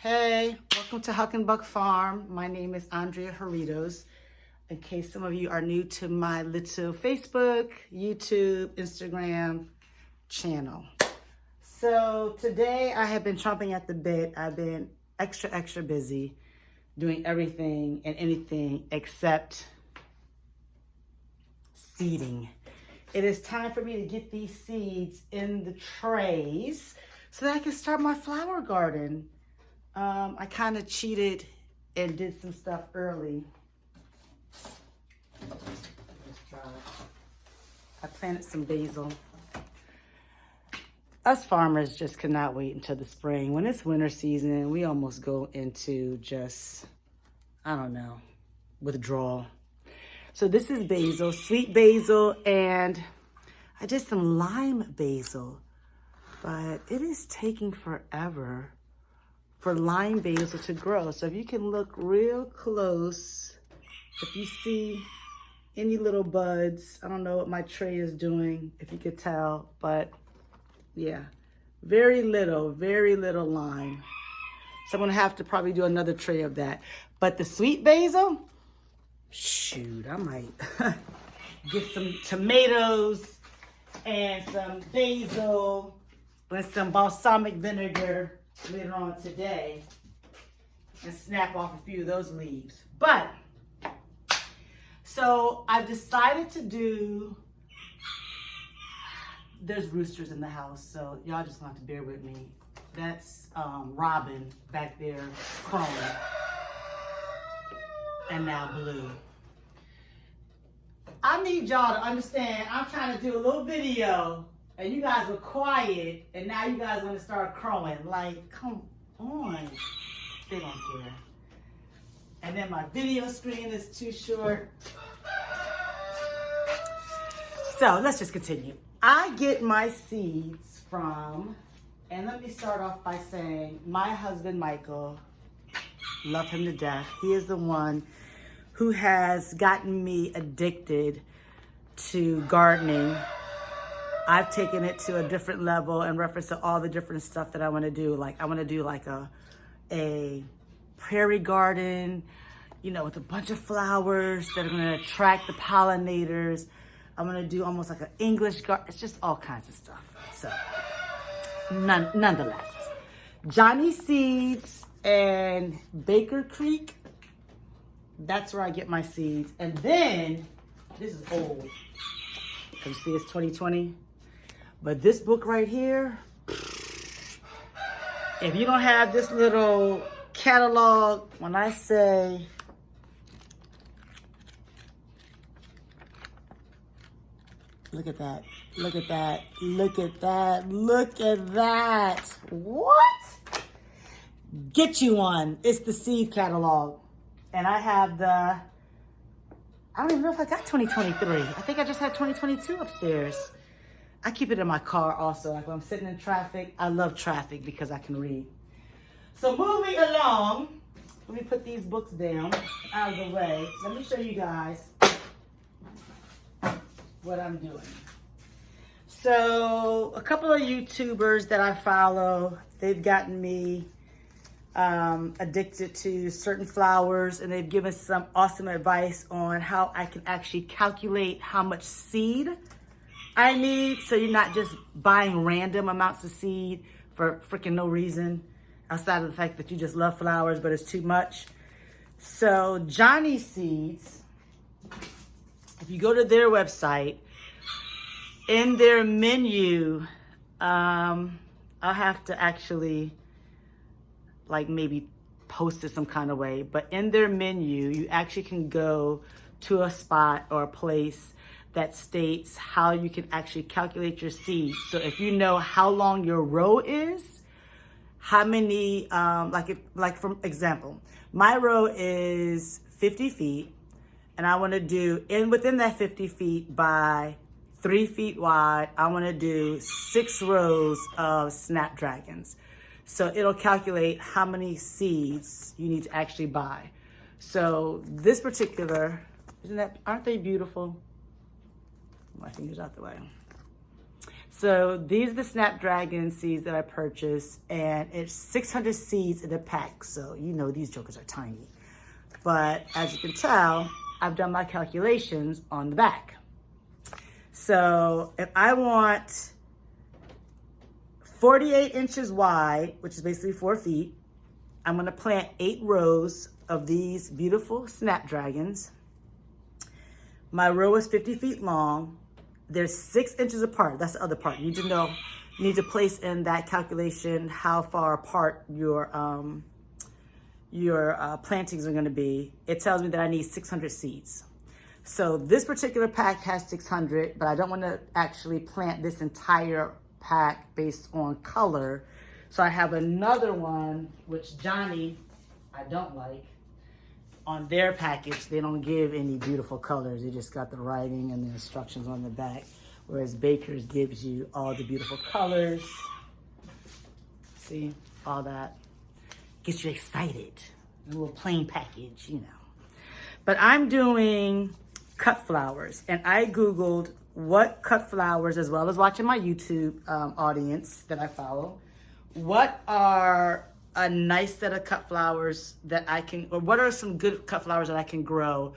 Hey, welcome to Huck and Buck Farm. My name is Andrea Haritos. In case some of you are new to my little Facebook, YouTube, Instagram channel. So today I have been chomping at the bit. I've been extra busy doing everything and anything except seeding. It is time for me to get these seeds in the trays so that I can start my flower garden. I kind of cheated and did some stuff early. Let's try. I planted some basil. Us farmers just cannot wait until the spring. When it's winter season, we almost go into just, I don't know, withdrawal. So this is basil, sweet basil, and I did some lime basil, but it is taking forever for lime basil to grow. So if you can look real close, if you see any little buds, I don't know what my tray is doing, if you could tell, but yeah, very little lime. So I'm gonna have to probably do another tray of that. But the sweet basil, shoot, I might get some tomatoes and some basil and some balsamic vinegar later on today and snap off a few of those leaves. But so I've decided to do, there's roosters in the house, so y'all just gonna have to bear with me. That's Robin back there crowing, and now Blue. I need y'all to understand, I'm trying to do a little video and you guys were quiet, and now you guys want to start crowing. Like, come on. They don't care. And then my video screen is too short. So let's just continue. I get my seeds from, and let me start off by saying, my husband, Michael, love him to death. He is the one who has gotten me addicted to gardening. I've taken it to a different level in reference to all the different stuff that I want to do. Like I want to do like a prairie garden, you know, with a bunch of flowers that are going to attract the pollinators. I'm going to do almost like an English garden. It's just all kinds of stuff. So nonetheless, Johnny Seeds and Baker Creek, that's where I get my seeds. And then, this is old. Can you see it's 2020? But this book right here, if you don't have this little catalog, when I say, look at that, look at that, look at that, look at that. What? Get you one. It's the seed catalog. And I have the, I don't even know if I got 2023. I think I just had 2022 upstairs. I keep it in my car also. Like when I'm sitting in traffic, I love traffic because I can read. So moving along, let me put these books down out of the way. Let me show you guys what I'm doing. So a couple of YouTubers that I follow, they've gotten me addicted to certain flowers, and they've given some awesome advice on how I can actually calculate how much seed I need, so you're not just buying random amounts of seed for freaking no reason outside of the fact that you just love flowers, but it's too much. So Johnny Seeds, if you go to their website, in their menu, I'll have to actually like maybe post it some kind of way, but in their menu, you actually can go to a spot or a place that states how you can actually calculate your seeds. So if you know how long your row is, how many, like for example, my row is 50 feet, and I want to do, within that 50 feet by 3 feet wide, I want to do 6 rows of snapdragons. So it'll calculate how many seeds you need to actually buy. So this particular, aren't they beautiful? My fingers out the way. So these are the Snapdragon seeds that I purchased, and it's 600 seeds in a pack. So you know these jokers are tiny. But as you can tell, I've done my calculations on the back. So if I want 48 inches wide, which is basically 4 feet, I'm gonna plant 8 rows of these beautiful Snapdragons. My row is 50 feet long. They're 6 inches apart. That's the other part. You need to know, you need to place in that calculation how far apart your plantings are gonna be. It tells me that I need 600 seeds. So this particular pack has 600, but I don't wanna actually plant this entire pack based on color. So I have another one, which Johnny, I don't like. On their package, they don't give any beautiful colors. They just got the writing and the instructions on the back. Whereas Baker's gives you all the beautiful colors. See, all that. Gets you excited. A little plain package, you know. But I'm doing cut flowers. And I Googled what cut flowers, as well as watching my YouTube audience that I follow. What are a nice set of cut flowers that I can, or what are some good cut flowers that I can grow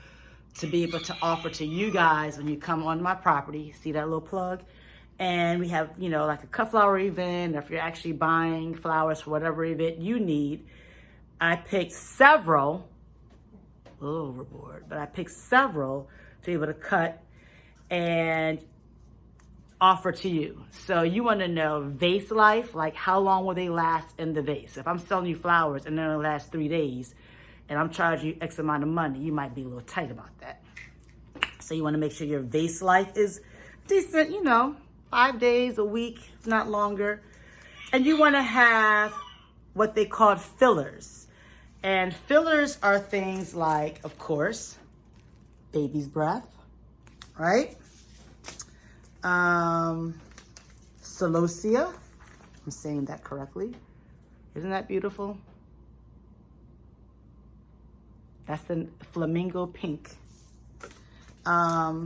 to be able to offer to you guys when you come on my property? See that little plug? And we have, you know, like a cut flower event, or if you're actually buying flowers for whatever event you need. I picked several, a little overboard, but I picked several to be able to cut and offer to you. So you want to know vase life, like how long will they last in the vase? If I'm selling you flowers and they're going to last 3 days and I'm charging you X amount of money, you might be a little tight about that. So you want to make sure your vase life is decent, you know, 5 days, a week, if not longer. And you want to have what they call fillers. And fillers are things like, of course, baby's breath, right? Celosia, I'm saying that correctly. Isn't that beautiful? That's the flamingo pink. I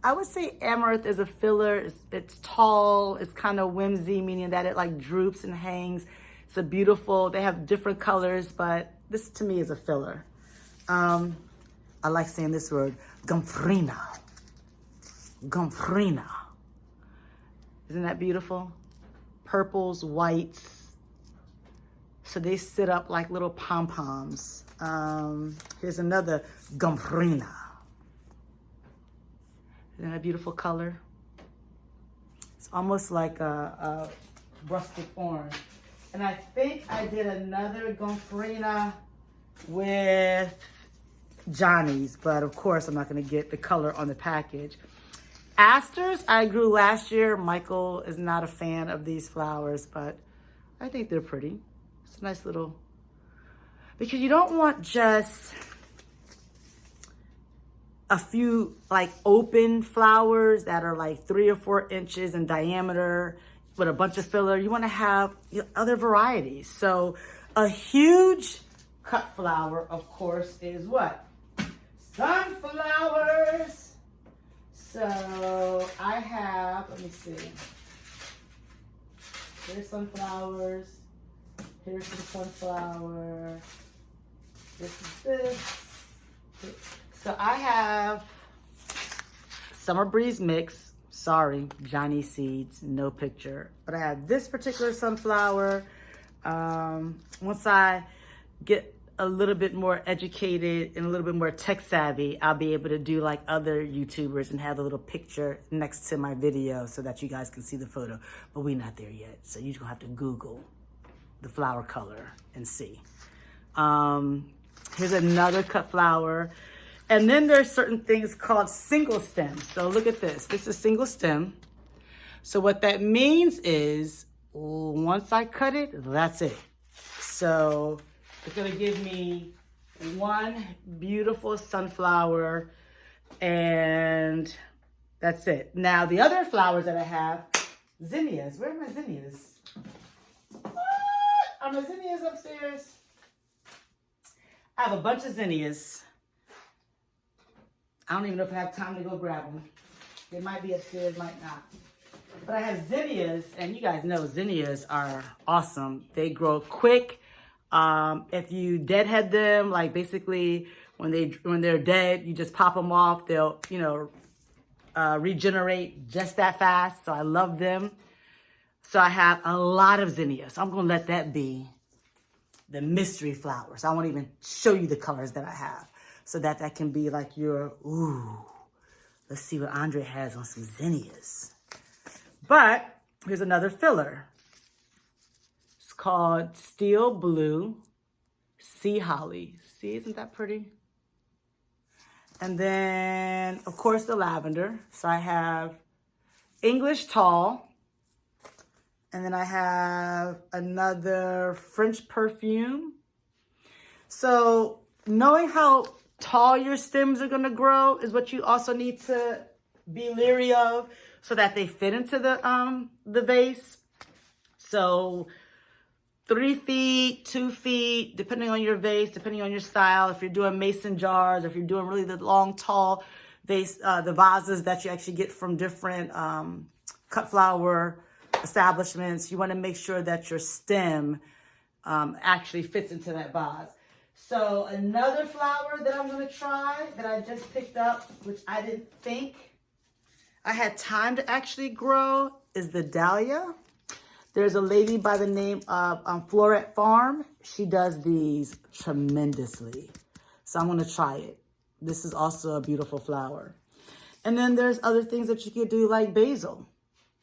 would say amaranth is a filler. It's tall, it's kind of whimsy, meaning that it like droops and hangs. It's a beautiful, they have different colors, but this to me is a filler. I like saying this word, gomphrena. Gomphrena. Isn't that beautiful? Purples, whites. So they sit up like little pom-poms. Here's another gomphrena. Isn't that a beautiful color? It's almost like a rustic orange. And I think I did another gomphrena with Johnny's, but of course I'm not gonna get the color on the package. Asters, I grew last year. Michael is not a fan of these flowers, but I think they're pretty. It's a nice little, because you don't want just a few like open flowers that are like 3 or 4 inches in diameter with a bunch of filler. You want to have other varieties. So a huge cut flower, of course, is what? Sunflowers. So I have, let me see. Here's sunflowers. Here's some sunflower. This is this. So I have Summer Breeze Mix. Sorry, Johnny Seeds, no picture. But I have this particular sunflower. Once I get a little bit more educated and a little bit more tech savvy, I'll be able to do like other YouTubers and have a little picture next to my video so that you guys can see the photo. But we're not there yet. So you're gonna have to Google the flower color and see. Here's another cut flower. And then there's certain things called single stems. So look at this. This is single stem. So what that means is once I cut it, that's it. So it's gonna give me one beautiful sunflower and that's it. Now the other flowers that I have, zinnias. Where are my zinnias? What? Are my zinnias upstairs? I have a bunch of zinnias. I don't even know if I have time to go grab them. They might be upstairs, might not. But I have zinnias, and you guys know zinnias are awesome. They grow quick. If you deadhead them, like basically when they're dead, you just pop them off. They'll, regenerate just that fast. So I love them. So I have a lot of zinnias. I'm going to let that be the mystery flowers. I won't even show you the colors that I have so that can be like your, ooh, let's see what Andre has on some zinnias. But here's another filler. It's called Steel Blue Sea Holly. See, isn't that pretty? And then, of course, the lavender. So I have English Tall. And then I have another French Perfume. So knowing how tall your stems are going to grow is what you also need to be leery of so that they fit into the vase. So 3 feet, 2 feet, depending on your vase, depending on your style. If you're doing mason jars, if you're doing really the long, tall vase, the vases that you actually get from different cut flower establishments, you want to make sure that your stem actually fits into that vase. So another flower that I'm going to try that I just picked up, which I didn't think I had time to actually grow, is the dahlia. There's a lady by the name of Floret Farm. She does these tremendously. So I'm going to try it. This is also a beautiful flower. And then there's other things that you could do like basil.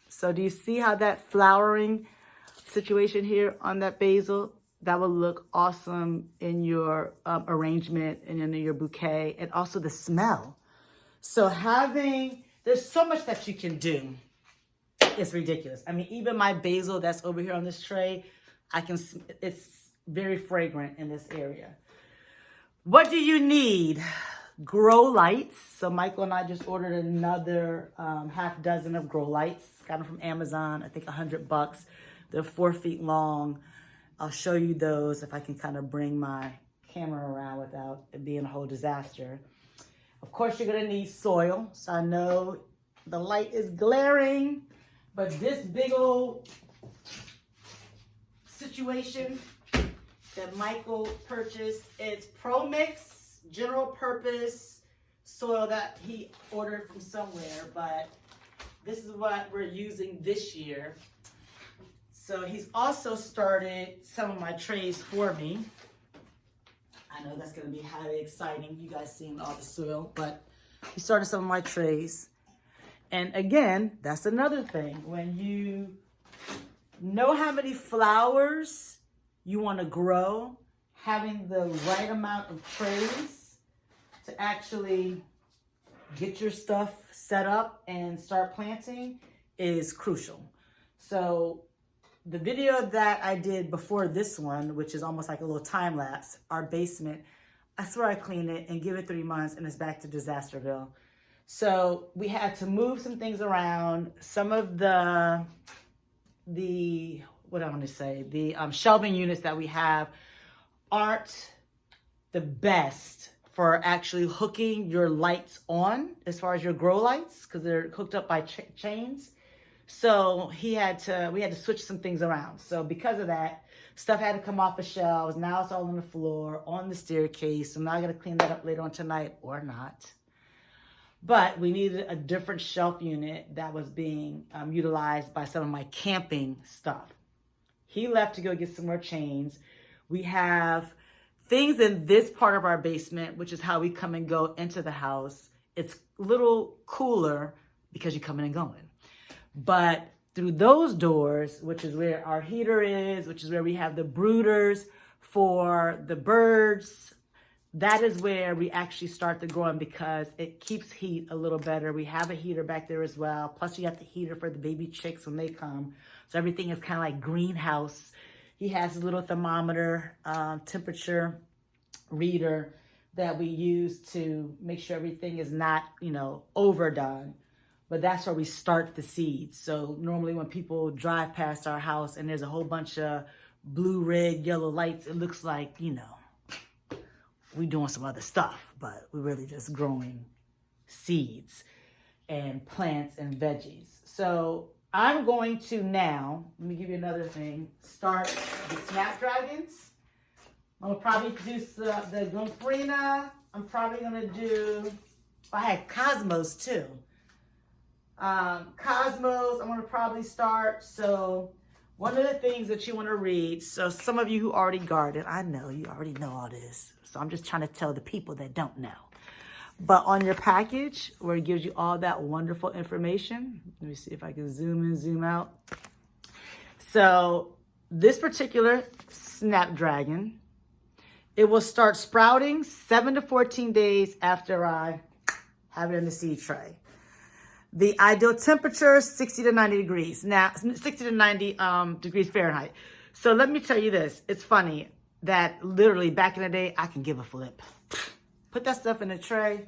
So do you see how that flowering situation here on that basil, that will look awesome in your arrangement and in your bouquet, and also the smell. So there's so much that you can do. It's ridiculous. I mean, even my basil that's over here on this tray, it's very fragrant in this area. What do you need? Grow lights. So Michael and I just ordered another half dozen of grow lights. Got them from Amazon, I think $100. They're 4 feet long. I'll show you those if I can kind of bring my camera around without it being a whole disaster. Of course, you're gonna need soil. So I know the light is glaring, but this big old situation that Michael purchased, it's Pro Mix general purpose soil that he ordered from somewhere, but this is what we're using this year. So he's also started some of my trays for me. I know that's going to be highly exciting, you guys seeing all the soil, but he started some of my trays. And again, that's another thing. When you know how many flowers you want to grow, having the right amount of trays to actually get your stuff set up and start planting is crucial. So the video that I did before this one, which is almost like a little time lapse, our basement, I swear I cleaned it and give it 3 months and it's back to Disasterville. So we had to move some things around. Some of the what I want to say, the shelving units that we have aren't the best for actually hooking your lights on as far as your grow lights, because they're hooked up by chains. So we had to switch some things around. So because of that, stuff had to come off the shelves. Now it's all on the floor, on the staircase. So now I got to clean that up later on tonight or not. But we needed a different shelf unit that was being utilized by some of my camping stuff. He left to go get some more chains. We have things in this part of our basement, which is how we come and go into the house. It's a little cooler because you come in and going. But through those doors, which is where our heater is, which is where we have the brooders for the birds, that is where we actually start the growing because it keeps heat a little better. We have a heater back there as well. Plus, you got the heater for the baby chicks when they come. So everything is kind of like greenhouse. He has his little thermometer, temperature reader that we use to make sure everything is not, overdone. But that's where we start the seeds. So normally when people drive past our house and there's a whole bunch of blue, red, yellow lights, it looks like, we're doing some other stuff, but we're really just growing seeds. and plants and veggies. So I'm going to now, let me give you another thing, start the snapdragons. I'm gonna probably do the gomphrena. I'm probably gonna do, I had cosmos too. Cosmos, I'm gonna probably start. So one of the things that you wanna read, so some of you who already garden, I know you already know all this. So I'm just trying to tell the people that don't know. But on your package, where it gives you all that wonderful information, let me see if I can zoom in, zoom out. So this particular snapdragon, it will start sprouting 7 to 14 days after I have it in the seed tray. The ideal temperature is 60 to 90 degrees. Now, 60 to 90 degrees Fahrenheit. So let me tell you this. It's funny that literally back in the day, I can give a flip. Put that stuff in a tray,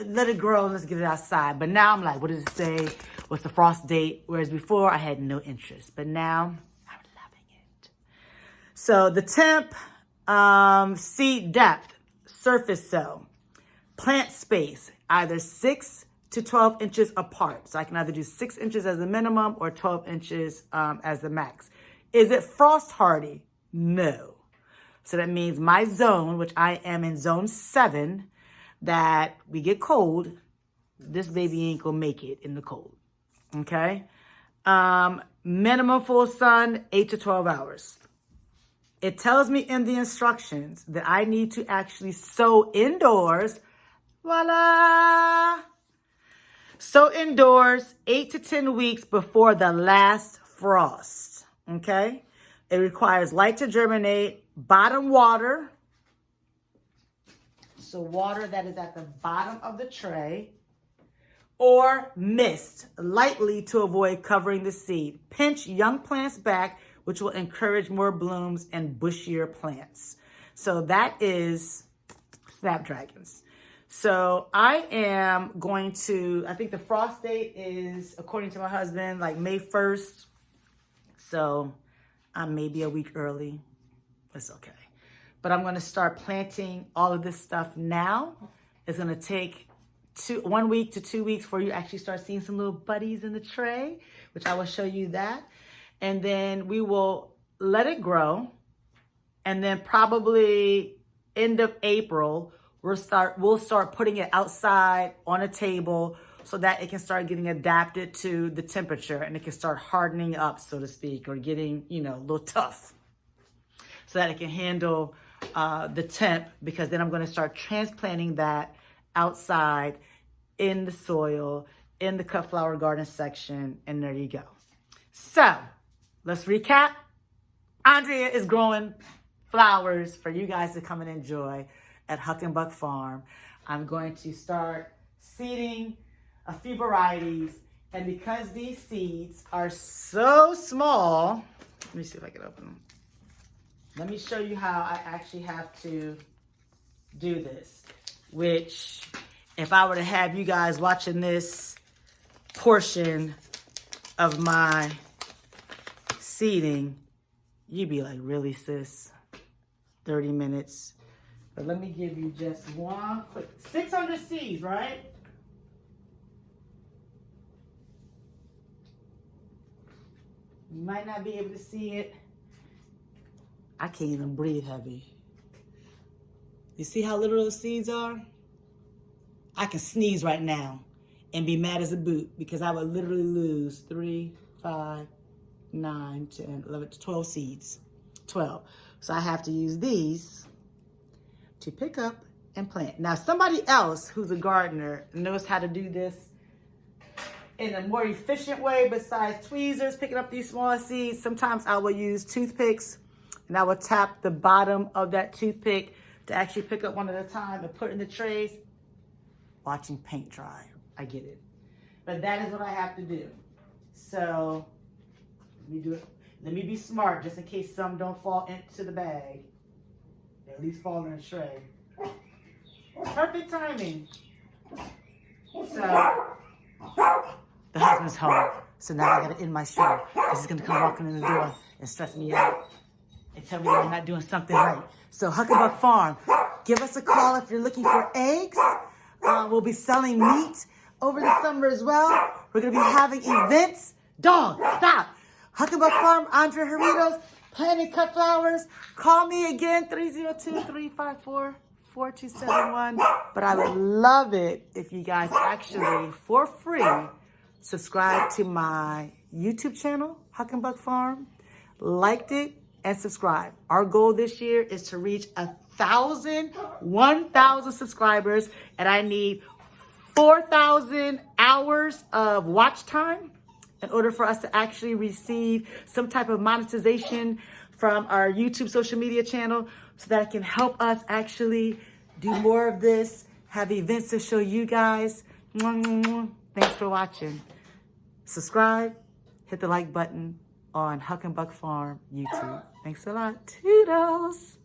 let it grow, let's get it outside. But now I'm like, what does it say? What's the frost date? Whereas before I had no interest, but now I'm loving it. So the temp, seed depth, surface sow, plant space, either 6 to 12 inches apart. So I can either do 6 inches as the minimum or 12 inches as the max. Is it frost hardy? No. So that means my zone, which I am in zone 7, that we get cold, this baby ain't gonna make it in the cold, okay? Minimum full sun, 8 to 12 hours. It tells me in the instructions that I need to actually sow indoors. Voila! Sow indoors 8 to 10 weeks before the last frost, okay? It requires light to germinate, bottom water, so water that is at the bottom of the tray, or mist, lightly to avoid covering the seed. Pinch young plants back, which will encourage more blooms and bushier plants. So that is snapdragons. So I am going to, I think the frost date is, according to my husband, like May 1st. So I'm maybe a week early. It's okay. But I'm going to start planting all of this stuff now. It's going to take 1 week to 2 weeks before you actually start seeing some little buddies in the tray, which I will show you that. And then we will let it grow. And then probably end of April, we'll start putting it outside on a table so that it can start getting adapted to the temperature and it can start hardening up, so to speak, or getting, a little tough so that it can handle the temp, because then I'm going to start transplanting that outside in the soil, in the cut flower garden section, and there you go. So let's recap. Andrea is growing flowers for you guys to come and enjoy at Huck and Buck Farm. I'm going to start seeding a few varieties, and because these seeds are so small, let me see if I can open them. Let me show you how I actually have to do this, which if I were to have you guys watching this portion of my seeding, you'd be like, really, sis? 30 minutes. But let me give you just one quick, 600 seeds, right? You might not be able to see it. I can't even breathe heavy. You see how little those seeds are? I can sneeze right now and be mad as a boot because I would literally lose 3, 5, 9, 10, 11, 12 seeds. 12. So I have to use these to pick up and plant. Now, somebody else who's a gardener knows how to do this in a more efficient way besides tweezers, picking up these small seeds. Sometimes I will use toothpicks, and I will tap the bottom of that toothpick to actually pick up one at a time and put in the trays. Watching paint dry, I get it. But that is what I have to do. So let me do it. Let me be smart just in case some don't fall into the bag. They at least fall in a tray. Perfect timing. So the husband's home. So now I gotta end my show. He's gonna come walking in the door and stress me out and tell me that I'm not doing something right. So Huck and Buck Farm, give us a call if you're looking for eggs. We'll be selling meat. over the summer as well. We're going to be having events. Dog, stop. Huckenbuck Farm, Andre Heritos, Plant and Cut Flowers. Call me again, 302-354-4271. But I would love it if you guys actually, for free, subscribe to my YouTube channel, Huckenbuck Farm, liked it, and subscribe. Our goal this year is to reach 1,000 subscribers, and I need 4,000 hours of watch time in order for us to actually receive some type of monetization from our YouTube social media channel so that it can help us actually do more of this, have events to show you guys. Thanks for watching. Subscribe, hit the like button on Huckenbuck Farm YouTube. Thanks a lot. Toodles.